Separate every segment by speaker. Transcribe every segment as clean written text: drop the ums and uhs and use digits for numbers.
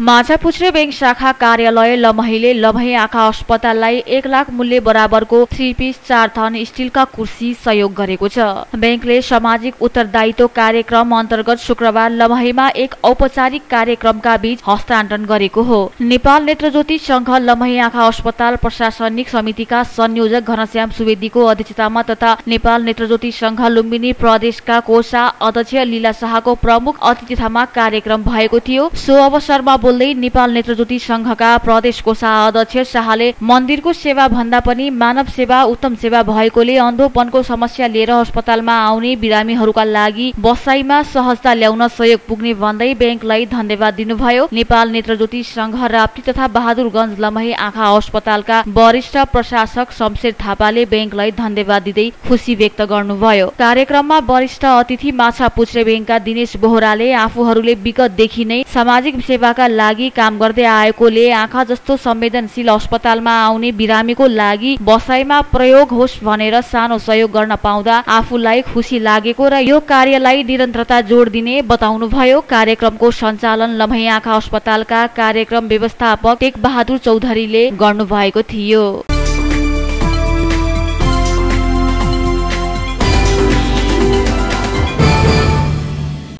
Speaker 1: Machhapuchhre bank शाखा कार्यालय लमहीले लमही आँखा अस्पताललाई 1 लाख मूल्य बराबरको 3 पिस 4 थन स्टिलका कुर्सी सहयोग गरेको छ। बैंकले सामाजिक उत्तरदायित्व कार्यक्रम अन्तर्गत शुक्रबार लमहीमा एक औपचारिक कार्यक्रमका बीच हस्तान्तरण गरेको हो। नेपाल नेत्रज्योति संघ लमही आँखा अस्पताल प्रशासनिक समितिका संयोजक घनश्याम सुवेदीको अध्यक्षतामा तथा नेपाल नेत्रज्योति संघ लुम्बिनी प्रदेशका कोषा अध्यक्ष लीला शाहको प्रमुख अतिथितामा कार्यक्रम भएको थियो। सो अवसरमा बोल्दै नेपाल नेत्रज्योति संघका प्रदेश कोषाध्यक्ष शाहले मन्दिरको सेवा भन्दा पनि मानव सेवा उत्तम सेवा भएकोले अन्धोपनको समस्या लिएर अस्पतालमा आउने बिरामीहरूका लागि बसाइमा सहजता ल्याउन सहयोग पुग्ने भन्दै बैंकलाई धन्यवाद दिनुभयो। नेपाल नेत्रज्योति संघ राप्ती तथा बहादुरगञ्ज लमही आँखा अस्पतालका वरिष्ठ प्रशासक शमशेर थापाले बैंकलाई धन्यवाद दिँदै खुशी व्यक्त गर्नुभयो। कार्यक्रममा वरिष्ठ अतिथि माछापुच्छ्रे बैंकका दिनेश बोहराले आफूहरूले विगतदेखि नै सामाजिक सेवाका लागि काम गर्दै आएकोले आँखा जस्तो संवेदनशील अस्पतालमा आउने बिरामीको लागि बसाइमा प्रयोग होस् भनेर सानो सहयोग गर्न पाउँदा आफूलाई खुसी लागेको र यो कार्यलाई निरन्तरता जोड दिने बताउनुभयो। कार्यक्रमको सञ्चालन लमही आँखा अस्पतालका कार्यक्रम व्यवस्थापक टेक बहादुर चौधरीले गर्नुभएको थियो।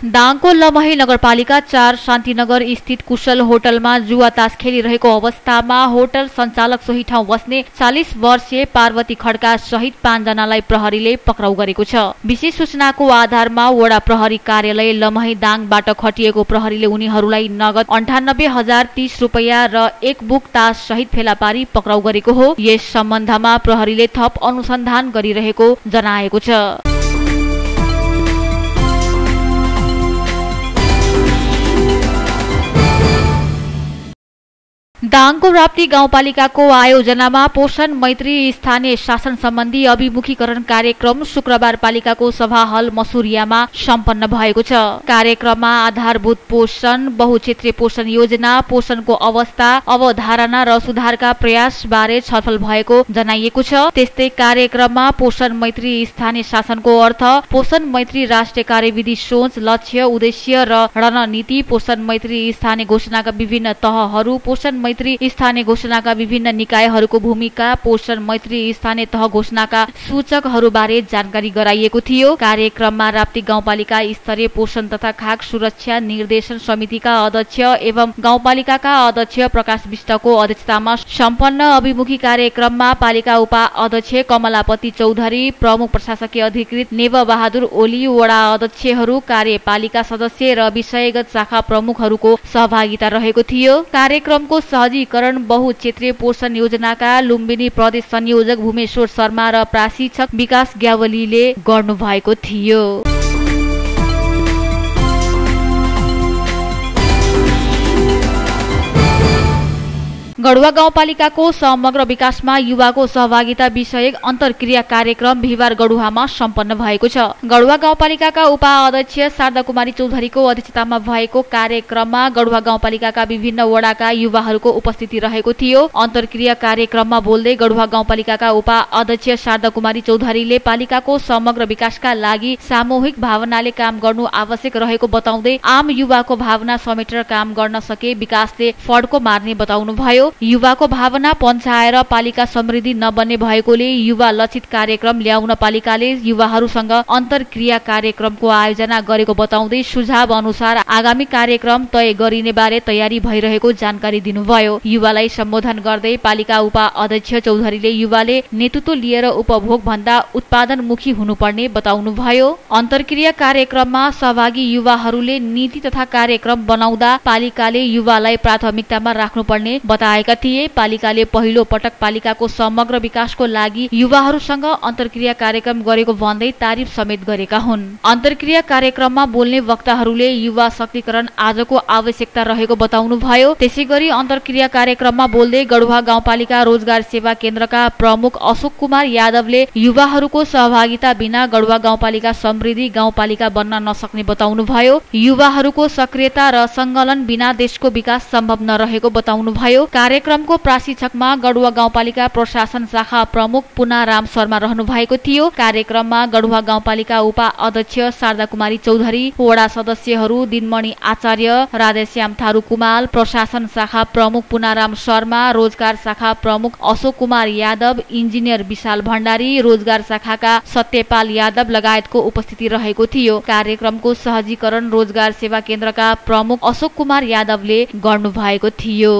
Speaker 1: दाङको लमही नगरपालिका 4 शान्तिनगर स्थित कुशल होटलमा जुवा तास खेलिरहेको अवस्थामा होटल सञ्चालक सोही ठाउँ बस्ने 40 वर्षीय पार्वती खड्का सहित 5 जनालाई प्रहरीले पक्राउ गरेको छ। विशेष सूचनाको आधारमा वडा प्रहरी कार्यालय लमही दाङबाट खटिएको प्रहरीले उनीहरूलाई नगद 98,030 रुपैयाँ र 1 बुक तास सहित फेला पारी पक्राउ गरेको हो। यस सम्बन्धमा प्रहरीले थप अनुसन्धान गरिरहेको जनाएको छ। दाङको राप्ती गाउँपालिकाको आयोजनामा पोषण मैत्री स्थानीय शासन सम्बन्धी अभिमुखीकरण कार्यक्रम शुक्रबार पालिकाको सभा हल मसुरियामा सम्पन्न भएको छ। कार्यक्रममा आधारभूत पोषण, बहुक्षेत्रीय पोषण योजना, पोषणको अवस्था, अवधारणा र सुधारका प्रयास बारे छलफल भएको जनाइएको छ। त्यस्तै कार्यक्रममा पोषण मैत्री स्थानीय शासनको अर्थ, पोषण मैत्री राष्ट्रिय कार्यविधि सोच, लक्ष्य, उद्देश्य र रणनीति, पोषण मैत्री स्थानीय घोषणाका विभिन्न तहहरू, पोषण मैत्री स्थानीय घोषणाका विभिन्न निकायहरूको भूमिका, पोषण मैत्री स्थानीय तह घोषणाका सूचकहरूबारे जानकारी गराइएको थियो। कार्यक्रममा राप्ती गाउँपालिका स्तरीय पोषण तथा खाद्य सुरक्षा निर्देशन समितिका अध्यक्ष एवं गाउँपालिकाका अध्यक्ष प्रकाश विष्टको अध्यक्षतामा सम्पन्न अभिमुखी कार्यक्रममा पालिका उपाध्यक्ष कमलापति चौधरी, प्रमुख प्रशासकीय अधिकृत नेव बहादुर ओली, वडा अध्यक्षहरू, कार्यपालिका सदस्य र विषयगत शाखा प्रमुखहरूको सहभागिता रहेको थियो। कार्यक्रमको सहजीकरण बहुक्षेत्रीय पोषण योजनाका लुम्बिनी प्रदेश संयोजक भूमेश्वर शर्मा र प्रशिक्षक विकास ग्यावलीले गर्नुभएको थियो। गढुवा गाउँपालिकाको समग्र विकासमा युवाको सहभागिता विषयक अन्तर्क्रिया कार्यक्रम बिहिबार गढुवामा सम्पन्न भएको छ। गढुवा गाउँपालिकाका उपाध्यक्ष शारदा कुमारी चौधरीको अध्यक्षतामा भएको कार्यक्रममा गढुवा गाउँपालिकाका विभिन्न वडाका युवाहरूको उपस्थिति रहेको थियो। अन्तर्क्रिया कार्यक्रममा बोल्दै गढुवा गाउँपालिकाका उपाध्यक्ष शारदा कुमारी चौधरीले पालिकाको समग्र विकासका लागि सामूहिक भावनाले काम गर्नु आवश्यक रहेको बताउँदै आम युवाको भावना समेटेर काम गर्न सके विकासले फड्को मार्ने बताउनुभयो। युवाको भावना पन्छाएर पालिका समृद्धि नबन्ने भएकोले युवा लक्षित कार्यक्रम ल्याउन पालिकाले युवाहरूसँग अन्तर्क्रिया कार्यक्रमको आयोजना गरेको बताउँदै सुझाव अनुसार आगामी कार्यक्रम तय गरिने बारे तयारी भइरहेको जानकारी दिनुभयो। युवालाई सम्बोधन गर्दै पालिका उपाध्यक्ष चौधरीले युवाले नेतृत्व लिएर उपभोग भन्दा उत्पादनमुखी हुनुपर्ने बताउनुभयो। अन्तर्क्रिया कार्यक्रममा सहभागी युवाहरूले नीति तथा कार्यक्रम बनाउँदा पालिकाले युवालाई प्राथमिकतामा राख्नुपर्ने बताए थिए। पालिकाले पहिलो पटक पालिकाको समग्र विकासको लागि युवाहरूसँग अन्तर्क्रिया कार्यक्रम गरेको भन्दै तारिफ समेत गरेका हुन्। अन्तर्क्रिया कार्यक्रममा बोल्ने वक्ताहरूले युवा शक्तिकरण आजको आवश्यकता रहेको बताउनुभयो। त्यसैगरी अन्तर्क्रिया कार्यक्रममा बोल्दै गढुवा गाउँपालिका रोजगार सेवा केन्द्रका प्रमुख अशोक कुमार यादवले युवाहरूको सहभागिता बिना गढुवा गाउँपालिका समृद्धि गाउँपालिका बन्न नसक्ने बताउनुभयो। युवाहरूको सक्रियता र संकलन बिना देशको विकास सम्भव नरहेको बताउनुभयो। कार्यक्रमको प्रशिक्षकमा गढुवा गाउँपालिका प्रशासन शाखा प्रमुख पुनाराम शर्मा रहनु भएको थियो। कार्यक्रममा गढुवा गाउँपालिका उपाध्यक्ष शारदा कुमारी चौधरी, वडा सदस्यहरू दिनमणि आचार्य, राधेश्याम थारू कुमाल, प्रशासन शाखा प्रमुख पुनाराम शर्मा, रोजगार शाखा प्रमुख अशोक कुमार यादव, इन्जिनियर विशाल भण्डारी, रोजगार शाखाका सत्यपाल यादव लगायतको उपस्थिति रहेको थियो। कार्यक्रमको सहजीकरण रोजगार सेवा केन्द्रका प्रमुख अशोक कुमार यादवले गर्नु भएको थियो।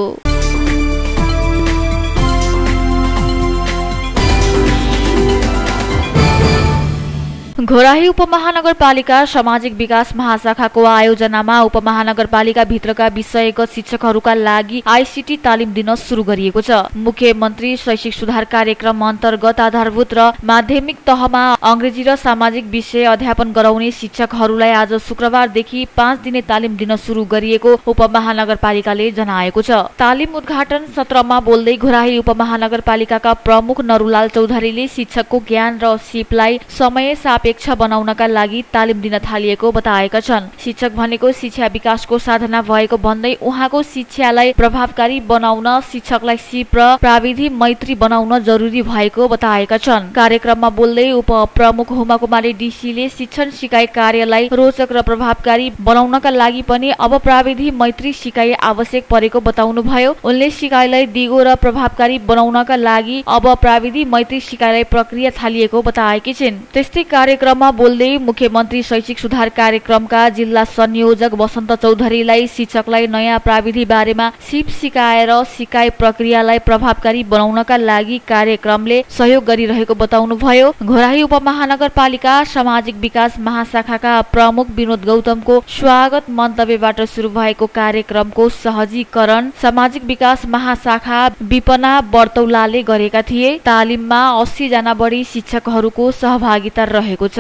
Speaker 1: घोराही उपमहानगरपालिका सामाजिक विकास महाशाखाको आयोजनामा उपमहानगरपालिका भित्रका विषयगत शिक्षकहरूका लागि आईसीटी तालिम दिन सुरु गरिएको छ। मुख्यमन्त्री शैक्षिक सुधार कार्यक्रम अन्तर्गत आधारभूत र माध्यमिक तहमा अंग्रेजी र सामाजिक विषय अध्यापन गराउने शिक्षकहरूलाई आज शुक्रबारदेखि 5 दिने तालिम दिन सुरु गरिएको उपमहानगरपालिकाले जनाएको छ। तालिम उद्घाटन सत्रमा बोल्दै घोराही उपमहानगरपालिकाका प्रमुख नरुलाल चौधरीले शिक्षकको ज्ञान र सिपलाई समय सापेक्ष बनाउनका लागि तालिम दिन थालिएको बताएका छन्। शिक्षक भनेको शिक्षा विकासको साधना भएको भन्दै उहाँको शिक्षालाई प्रभावकारी बनाउन शिक्षकलाई सिप र प्राविधि मैत्री बनाउन जरुरी भएको बताएका छन्। कार्यक्रममा बोल्दै उप प्रमुख हुमा कुमारी डीसीले शिक्षण सिकाइ कार्यलाई रोचक र प्रभावकारी बनाउनका लागि पनि अब प्राविधि मैत्री सिकाइ आवश्यक परेको बताउनुभयो। उनले सिकाइलाई दिगो र प्रभावकारी बनाउनका लागि अब प्राविधि मैत्री सिकाइलाई प्रक्रिया थालिएको बताएकी छिन्। त्यस्तै कार्यक्रममा बोल्दै मुख्यमन्त्री शैक्षिक सुधार कार्यक्रमका जिल्ला संयोजक वसन्त चौधरीलाई शिक्षकलाई नयाँ प्राविधि बारेमा सिप सिकाएर सिकाइ प्रक्रियालाई प्रभावकारी बनाउनका लागि कार्यक्रमले सहयोग गरिरहेको बताउनुभयो। घोराही उपमहानगरपालिका सामाजिक विकास महाशाखाका प्रमुख विनोद गौतमको स्वागत मन्तव्यबाट सुरु भएको कार्यक्रमको सहजीकरण सामाजिक विकास महाशाखा विपना बर्तौलाले गरेका थिए। तालिममा 80 जना बढी शिक्षकहरूको सहभागिता रहेको छ।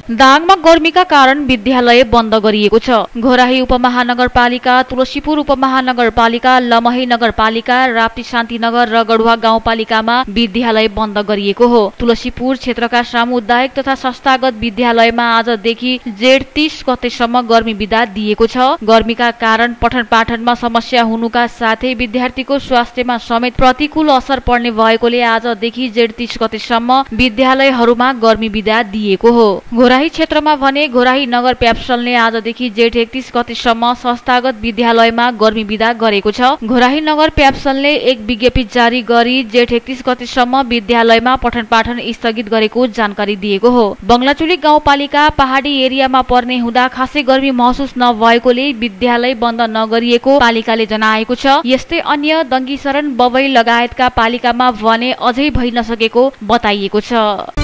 Speaker 1: दाङमा गर्मीका कारण विद्यालय बन्द गरिएको छ। घोराही उपमहानगरपालिका, तुलसीपुर उपमहानगरपालिका, लमही नगरपालिका, राप्ती शान्तिनगर र गढुवा गाउँपालिकामा विद्यालय बन्द गरिएको हो। तुलसीपुर क्षेत्रका सामुदायिक तथा संस्थागत विद्यालयमा आजदेखि जेठ 30 गतेसम्म गर्मी बिदा दिएको छ। गर्मीका कारण पठन पाठनमा समस्या हुनुका साथै विद्यार्थीको स्वास्थ्यमा समेत प्रतिकूल असर पर्ने भएकोले आजदेखि जेठ 30 गतेसम्म विद्यालयहरूमा गर्मी बिदा दिएको हो। घोराही क्षेत्रमा भने घोराही नगर प्याप्सलले आजदेखि जेठ 31 गतेसम्म संस्थागत विद्यालयमा गर्मी बिदा गरेको छ। घोराही नगर प्याप्सलले एक विज्ञप्ति जारी गरी जेठ 31 गतेसम्म विद्यालयमा पठन पाठन स्थगित गरेको जानकारी दिएको हो। बंगलाचुली गाउँपालिका पहाडी एरियामा पर्ने हुँदा खासै गर्मी महसुस नभएकोले विद्यालय बन्द नगरिएको पालिकाले जनाएको छ। यस्तै अन्य दङ्गीशरण बबई लगायतका पालिकामा भने अझै भइ नसकेको बताइएको छ।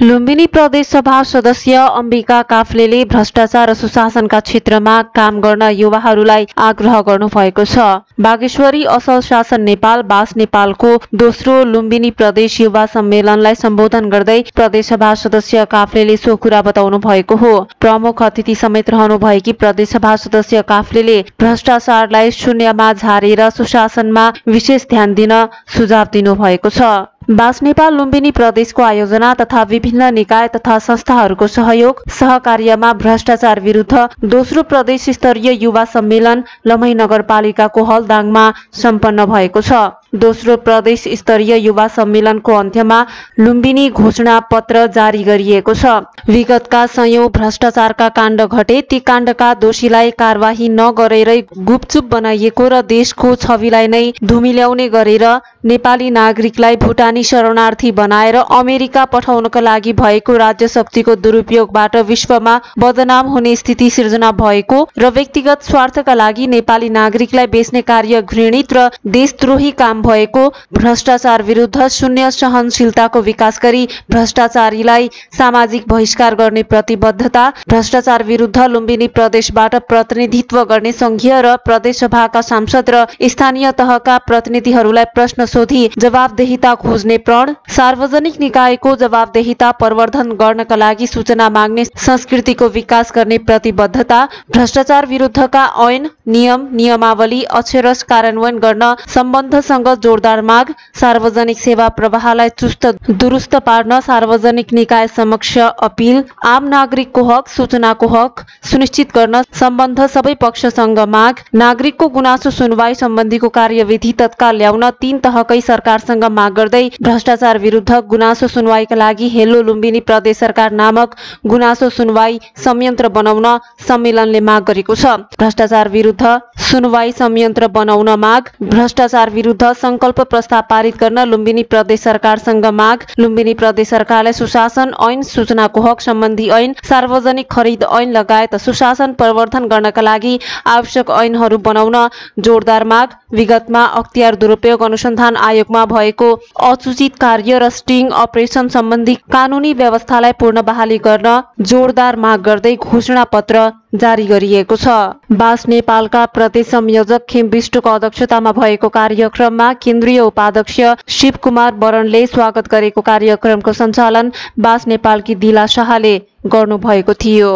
Speaker 2: लुम्बिनी प्रदेश सभा सदस्य अम्बिका काफ्लेले भ्रष्टाचार र सुशासनका क्षेत्रमा काम गर्न युवाहरूलाई आग्रह गर्नुभएको छ। बागेश्वरी असल शासन नेपाल बास नेपालको दोस्रो लुम्बिनी प्रदेश युवा सम्मेलनलाई सम्बोधन गर्दै प्रदेश सभा सदस्य काफ्लेले सो कुरा बताउनु भएको हो। प्रमुख अतिथि समेत रहनु भएकी प्रदेश सभा सदस्य काफ्लेले भ्रष्टाचारलाई शून्यमा झारेर सुशासनमा विशेष ध्यान दिन सुझाव दिनु भएको छ। बास नेपाल लुम्बिनी प्रदेशको आयोजना तथा विभिन्न निकाय तथा संस्थाहरूको सहयोग सहकार्यमा भ्रष्टाचार विरुद्ध दोस्रो प्रदेश स्तरीय युवा सम्मेलन लमही नगरपालिकाको हलदाङमा सम्पन्न भएको छ। दोस्रो प्रदेश स्तरीय युवा सम्मेलनको अन्त्यमा लुम्बिनी घोषणा पत्र जारी गरिएको छ। विगतका सयौं भ्रष्टाचारका काण्ड घटे, ती काण्डका दोषीलाई कारवाही नगरेरै गुपचुप बनाइएको र देशको छविलाई नै धुमिल्याउने गरेर नेपाली नागरिकलाई भुटानी शरणार्थी बनाएर अमेरिका पठाउनका लागि भएको राज्य शक्तिको दुरुपयोगबाट विश्वमा बदनाम हुने स्थिति सिर्जना भएको र व्यक्तिगत स्वार्थका लागि नेपाली नागरिकलाई बेच्ने कार्य घृणित र देशद्रोही काम भएको, भ्रष्टाचार विरुद्ध शून्य सहनशीलताको विकास गरी भ्रष्टाचारीलाई सामाजिक बहिष्कार गर्ने प्रतिबद्धता, भ्रष्टाचार विरुद्ध लुम्बिनी प्रदेशबाट प्रतिनिधित्व गर्ने संघीय र प्रदेश सभाका सांसद र स्थानीय तहका प्रतिनिधिहरूलाई प्रश्न सोधी जवाबदेहिता खोज्ने प्रण, सार्वजनिक निकायको जवाबदेहिता प्रवर्धन गर्नका लागि सूचना माग्ने संस्कृतिको विकास गर्ने प्रतिबद्धता, भ्रष्टाचार विरुद्धका ऐन नियम नियमावली अक्षरश कार्यान्वयन गर्न सम्बन्धसँग जोरदार माग, सार्वजनिक सेवा प्रवाहलाई चुस्त दुरुस्त पार्न सार्वजनिक निकाय समक्ष अपिल, आम नागरिकको हक, सूचनाको हक सुनिश्चित गर्न सम्बन्ध सबै पक्षसँग माग, नागरिकको गुनासो सुनवाई सम्बन्धीको कार्यविधि तत्काल ल्याउन 3 तहकै सरकारसँग माग गर्दै भ्रष्टाचार विरुद्ध गुनासो सुनवाईका लागि हेलो लुम्बिनी प्रदेश सरकार नामक गुनासो सुनवाई संयन्त्र बनाउन सम्मेलनले माग गरेको छ। भ्रष्टाचार विरुद्ध सुनवाई संयन्त्र बनाउन माग, भ्रष्टाचार विरुद्ध संकल्प प्रस्ताव पारित गर्न लुम्बिनी प्रदेश सरकारसँग माग, लुम्बिनी प्रदेश सरकारलाई सुशासन ऐन, सूचनाको हक सम्बन्धी ऐन, सार्वजनिक खरिद ऐन लगायत सुशासन प्रवर्धन गर्नका लागि आवश्यक ऐनहरू बनाउन जोरदार माग, विगतमा अख्तियार दुरुपयोग अनुसन्धान आयोगमा भएको असूचित कार्य र स्टिङ अपरेसन सम्बन्धी कानुनी व्यवस्थालाई पूर्ण बहाली गर्न जोरदार माग गर्दै घोषणा पत्र जारी गरिएको छ। बास नेपालका प्रदेश संयोजक खेम विष्टुको अध्यक्षतामा भएको कार्यक्रममा केन्द्रीय उपाध्यक्ष शिवकुमार बरणले स्वागत गरेको कार्यक्रमको सञ्चालन बास नेपालकी दिला शाहले गर्नुभएको थियो।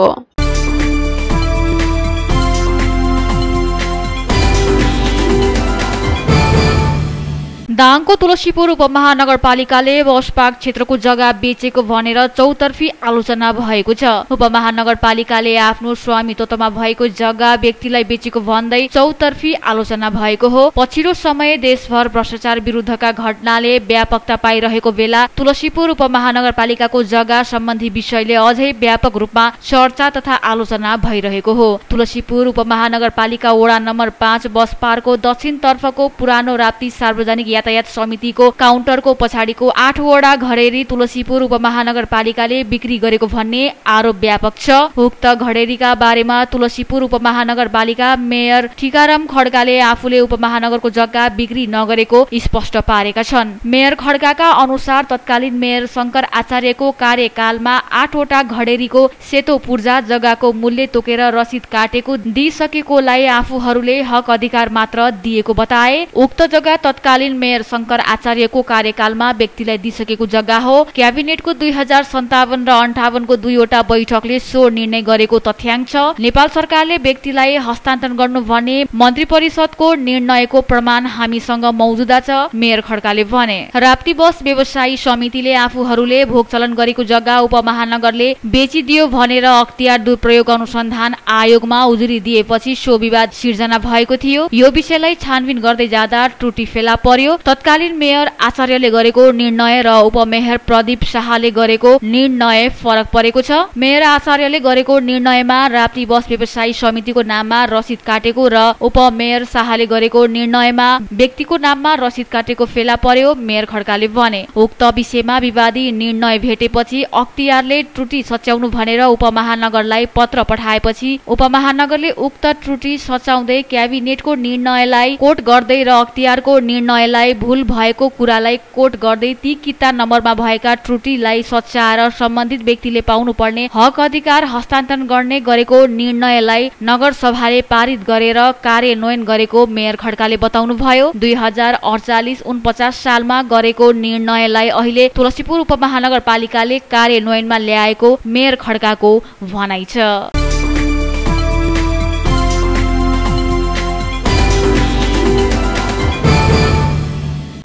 Speaker 1: दाङको तुलसीपुर उपमहानगरपालिकाले बस पार्क क्षेत्रको जग्गा बेचेको भनेर चौतर्फी आलोचना भएको छ। उपमहानगरपालिकाले आफ्नो स्वामित्वमा भएको जग्गा व्यक्तिलाई बेचेको भन्दै चौतर्फी आलोचना भएको हो। पछिल्लो समय देशभर भ्रष्टाचार विरुद्धका घटनाले व्यापकता पाइरहेको बेला तुलसीपुर उपमहानगरपालिकाको जग्गा सम्बन्धी विषयले अझै व्यापक रूपमा चर्चा तथा आलोचना भइरहेको हो। तुलसीपुर उपमहानगरपालिका वडा नम्बर 5 बस पार्कको दक्षिण तर्फको पुरानो राप्ती सार्वजनिक यातायात समितिको काउन्टरको पछाडिको 8 वडा घडेरी तुलसीपुर उपमहानगरपालिकाले बिक्री गरेको भन्ने आरोप व्यापक छ। उक्त घडेरीका बारेमा तुलसीपुर उपमहानगरपालिका मेयर टीकाराम खड्काले आफूले उपमहानगरको जग्गा बिक्री नगरेको स्पष्ट पारेका छन्। मेयर खड्काका अनुसार तत्कालीन मेयर शंकर आचार्यको कार्यकालमा 8 वटा घडेरीको सेतो पूर्जा जग्गाको मूल्य तोकेर रसिद काटेको दिइसकेकोलाई आफूहरूले हक अधिकार मात्र दिएको बताए। उक्त जग्गा तत्कालीन मेयर शंकर आचार्यको कार्यकालमा व्यक्तिलाई दिइसकेको जग्गा हो। क्याबिनेटको 2057 र 58 को 2 वटा बैठकले सो निर्णय गरेको तथ्याङ्क छ। नेपाल सरकारले व्यक्तिलाई हस्तान्तरण गर्नु भने मन्त्री परिषदको निर्णयको प्रमाण हामीसँग मौजुदा छ, मेयर खड्काले भने। राप्ती बस व्यवसायी समितिले आफूहरूले भोगचलन गरेको जग्गा उपमहानगरले बेचिदियो भनेर अख्तियार दुरुपयोग अनुसन्धान आयोगमा उजुरी दिएपछि सो विवाद सिर्जना भएको थियो। यो विषयलाई छानबिन गर्दै जाँदा त्रुटि फेला पर्यो। तत्कालीन मेयर आचार्यले गरेको निर्णय र उपमेयर प्रदीप शाहले गरेको निर्णय फरक परेको छ। मेयर आचार्यले गरेको निर्णयमा राप्ती बस व्यवसायी समितिको नाममा रसिद काटेको र उपमेयर शाहले गरेको निर्णयमा व्यक्तिको नाममा रसिद काटेको फेला पर्यो, मेयर खड्काले भने। उक्त विषयमा विवादी निर्णय भेटेपछि अख्तियारले त्रुटि सच्याउनु भनेर उपमहानगरलाई पत्र पठाएपछि उपमहानगरले उक्त त्रुटि सच्याउँदै क्याबिनेटको निर्णयलाई कोट गर्दै र अख्तियारको निर्णयलाई भूल भएको कुरालाई कोट गर्दै ती किता नम्बरमा भएका त्रुटिलाई सच्याएर सम्बन्धित व्यक्तिले पाउनु पर्ने हक अधिकार हस्तान्तरण गर्ने गरेको निर्णयलाई नगरसभाले पारित गरेर कार्यान्वयन गरेको मेयर खड्काले बताउनुभयो। 2048-49 सालमा गरेको निर्णयलाई अहिले तुलसीपुर उपमहानगरपालिकाले कार्यान्वयनमा ल्याएको मेयर खड्काको भनाइ छ।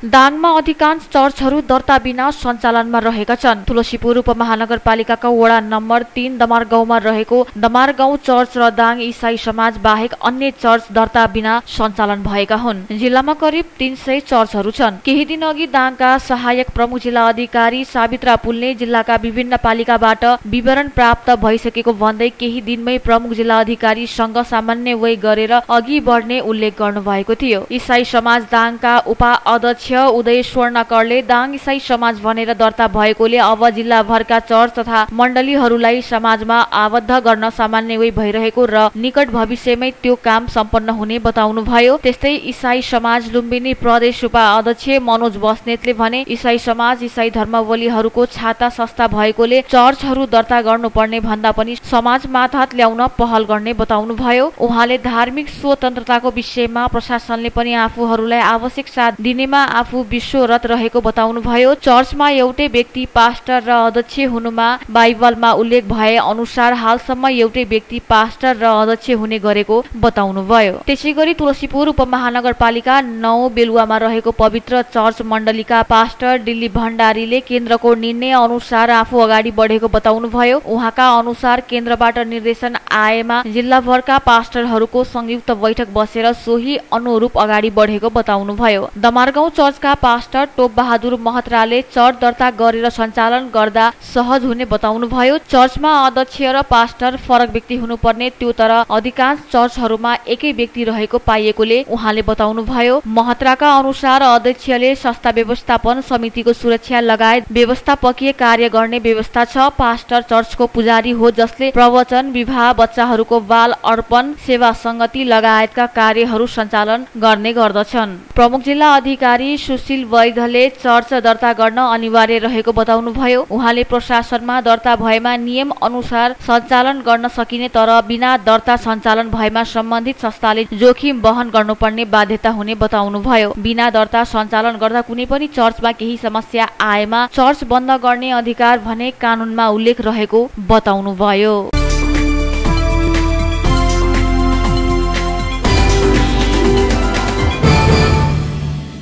Speaker 1: दाङमा अधिकांश चर्चहरू दर्ता बिना सञ्चालनमा रहेका छन्। तुलसीपुर उपमहानगरपालिकाका वडा नम्बर 3 दमार गाउँमा रहेको दमार गाउँ चर्च र दाङ इसाई समाज बाहेक अन्य चर्च दर्ता बिना सञ्चालन भएका हुन्। जिल्लामा करिब 300 चर्चहरू छन्। केही दिन अघि दाङका सहायक प्रमुख जिल्ला अधिकारी सावित्रा पुलले जिल्लाका विभिन्न पालिकाबाट विवरण प्राप्त भइसकेको भन्दै केही दिनमै प्रमुख जिल्ला अधिकारीसँग समन्वय गरेर अघि बढ्ने उल्लेख गर्नुभएको थियो। इसाई समाज दाङका उपाध्यक्ष उदय स्वर्णकरले दाङ इसाई समाज भनेर दर्ता भएकोले अब जिल्लाभरका चर्च तथा मण्डलीहरूलाई समाजमा आबद्ध गर्न समन्वय भइरहेको र निकट भविष्यमै त्यो काम सम्पन्न हुने बताउनुभयो। त्यस्तै इसाई समाज लुम्बिनी प्रदेश उपाध्यक्ष मनोज बस्नेतले भने इसाई समाज इसाई धर्मावलम्बीहरूको छाता संस्था भएकोले चर्चहरू दर्ता गर्नुपर्ने भन्दा पनि समाज माथहात ल्याउन पहल गर्ने बताउनुभयो। उहाँले धार्मिक स्वतन्त्रताको विषयमा प्रशासनले पनि आफूहरूलाई आवश्यक साथ दिनेमा आफू विश्वरत रहेको बताउनुभयो। चर्चमा एउटै व्यक्ति पास्टर र अध्यक्ष हुनुमा बाइबलमा उल्लेख भए अनुसार हालसम्म एउटै व्यक्ति पास्टर र अध्यक्ष हुने गरेको बताउनुभयो। त्यसैगरी तुलसीपुर उपमहानगरपालिका 9 बेलुवामा रहेको पवित्र चर्च मण्डलीका पास्टर दिल्ली भण्डारीले केन्द्रको निर्णय अनुसार आफू अगाडि बढेको बताउनुभयो। उहाँका अनुसार केन्द्रबाट निर्देशन आएमा जिल्लाभरका पास्टरहरूको संयुक्त बैठक बसेर सोही अनुरूप अगाडि बढेको बताउनुभयो। दमारगाउँ चर्चका पास्टर टोप बहादुर महत्राले चर्च दर्ता गरेर सञ्चालन गर्दा सहज हुने बताउनुभयो। चर्चमा अध्यक्ष र पास्टर फरक व्यक्ति हुनुपर्ने त्यो तर अधिकांश चर्चहरूमा एकै व्यक्ति रहेको पाइएकोले उहाँले बताउनुभयो। महत्राका अनुसार अध्यक्षले संस्था व्यवस्थापन समितिको सुरक्षा लगायत व्यवस्थापकीय कार्य गर्ने व्यवस्था छ। पास्टर चर्चको पुजारी हो जसले प्रवचन, विवाह, बच्चाहरूको बाल अर्पण, सेवा संगति लगायतका कार्यहरू सञ्चालन गर्ने गर्दछन्। प्रमुख जिल्ला अधिकारी सुशील वैधले चर्च दर्ता गर्न अनिवार्य रहेको बताउनुभयो। उहाँले प्रशासनमा दर्ता भएमा नियम अनुसार सञ्चालन गर्न सकिने तर बिना दर्ता सञ्चालन भएमा सम्बन्धित संस्थाले जोखिम वहन गर्नुपर्ने बाध्यता हुने बताउनुभयो। बिना दर्ता सञ्चालन गर्दा कुनै पनि चर्चमा केही समस्या आएमा चर्च बन्द गर्ने अधिकार भने कानूनमा उल्लेख रहेको बताउनुभयो।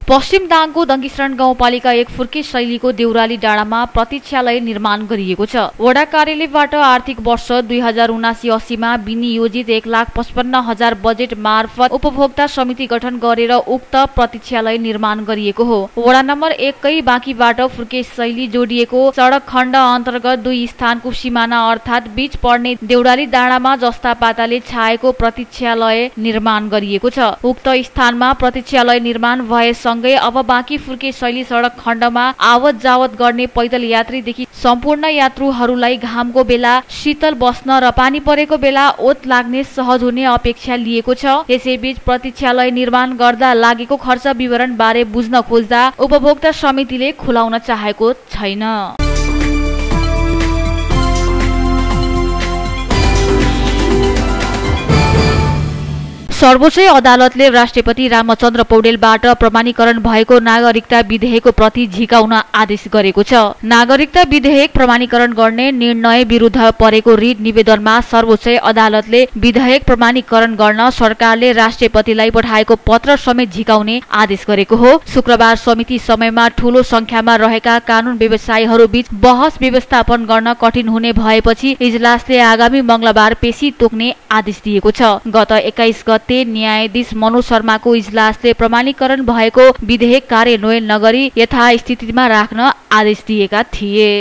Speaker 1: पश्चिम दाङको दङ्गीशरण गाउँपालिका 1 फुर्के शैलीको देउराली डाँडामा प्रतीक्षालय निर्माण गरिएको छ। वडा कार्यालयबाट आर्थिक वर्ष 2079-80 मा विनियोजित 1,55,000 बजेट मार्फत उपभोक्ता समिति गठन गरेर उक्त प्रतीक्षालय निर्माण गरिएको हो। वडा नम्बर 1 कै बाँकीबाट फुर्के शैली जोडिएको सडक खण्ड अन्तर्गत 2 स्थानको सिमाना अर्थात् बीच पर्ने देउराली डाँडामा जस्ता पाताले छाएको प्रतीक्षालय निर्माण गरिएको छ। उक्त स्थानमा प्रतीक्षालय निर्माण भए अब बाँकी फुर्के शैली सडक खण्डमा आवत जावत गर्ने पैदल यात्रीदेखि सम्पूर्ण यात्रुहरूलाई घामको बेला शीतल बस्न र पानी परेको बेला ओत लाग्ने सहज हुने अपेक्षा लिएको छ। यसैबीच प्रतीक्षालय निर्माण गर्दा लागेको खर्च विवरण बारे बुझ्न खोज्दा उपभोक्ता समितिले खुलाउन चाहेको छैन। सर्वोच्च अदालतले राष्ट्रपति रामचन्द्र पौडेलबाट प्रमाणीकरण भएको नागरिकता विधेयकको प्रति झिकाउन आदेश गरेको छ। नागरिकता विधेयक प्रमाणीकरण गर्ने निर्णय विरुद्ध परेको रिट निवेदनमा सर्वोच्च अदालतले विधेयक प्रमाणीकरण गर्न सरकारले राष्ट्रपतिलाई पठाएको पत्र समेत झिकाउने आदेश गरेको हो। शुक्रबार समिति समयमा ठूलो संख्यामा रहेका कानून व्यवसायीहरू बीच बहस व्यवस्थापन गर्न कठिन हुने भएपछि इजलासले आगामी मंगलबार पेशी तोक्ने आदेश दिएको छ। गत 21 गते न्यायाधीश मनोज शर्माको इजलासले प्रमाणीकरण भएको विधेयक कार्यान्वयन नगरी यथास्थितिमा राख्न आदेश दिएका थिए।